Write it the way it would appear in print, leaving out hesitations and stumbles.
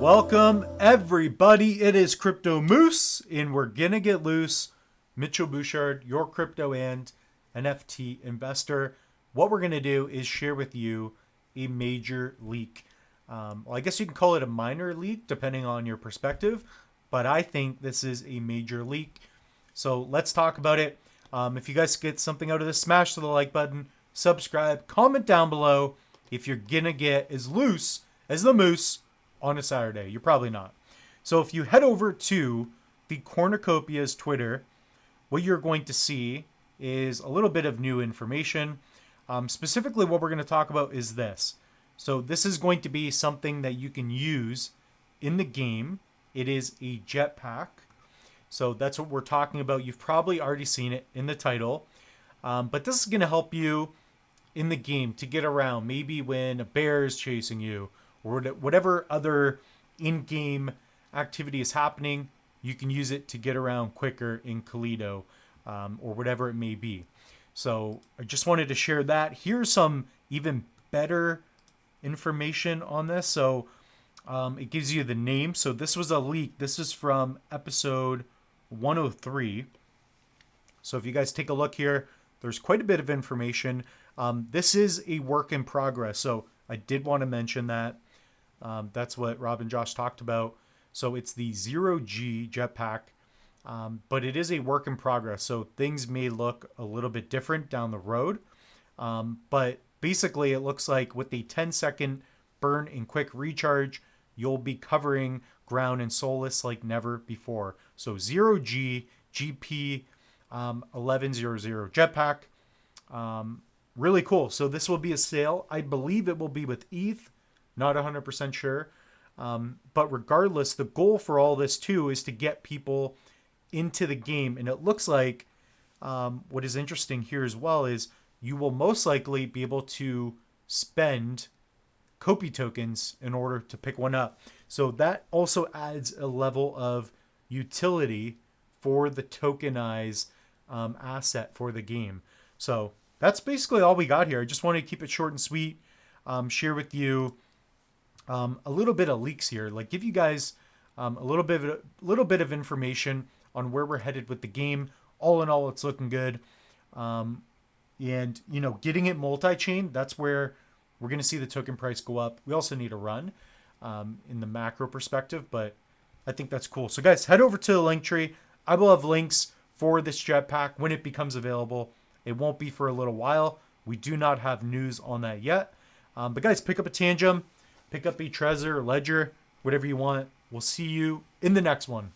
Welcome everybody, it is Crypto Moose and we're gonna get loose. Mitchell Bouchard, your crypto and NFT investor. What we're gonna do is share with you a major leak. Well, I guess you can call it a minor leak depending on your perspective, but I think this is a major leak. So let's talk about it. If you guys get something out of this, smash the like button, subscribe, comment down below if you're gonna get as loose as the moose on a Saturday. You're probably not. So if you head over to the Cornucopias Twitter, what you're going to see is a little bit of new information. Specifically, what we're going to talk about is this. So this is going to be something that you can use in the game. It is a jetpack. So that's what we're talking about. You've probably already seen it in the title. But this is going to help you in the game to get around. Maybe when a bear is chasing you, or whatever other in-game activity is happening, you can use it to get around quicker in Cardano, or whatever it may be. So I just wanted to share that. Here's some even better information on this. So it gives you the name. So this was a leak. This is from episode 103. So if you guys take a look here, there's quite a bit of information. This is a work in progress. So I did want to mention that. That's what Rob and Josh talked about. So it's the G Jetpack, but it is a work in progress. So things may look a little bit different down the road. But basically it looks like with the 10-second burn and quick recharge, you'll be covering ground in Solus like never before. So G JP1100 Jetpack. Really cool. So this will be a sale. I believe it will be with ETH. Not 100% sure. But regardless, the goal for all this too is to get people into the game. And it looks like what is interesting here as well is you will most likely be able to spend COPI tokens in order to pick one up. So that also adds a level of utility for the tokenized asset for the game. So that's basically all we got here. I just wanted to keep it short and sweet. Share with you a little bit of leaks here, like give you guys a little bit of information on where we're headed with the game. All in all, it's looking good. And you know, getting it multi-chain, that's where we're going to see the token price go up. We also need a run in the macro perspective, but I think that's cool. So guys, head over to the link tree. I will have links for this jetpack when it becomes available. It won't be for a little while. We do not have news on that yet. But guys, pick up a Tangem. Pick up a Trezor, Ledger, whatever you want. We'll see you in the next one.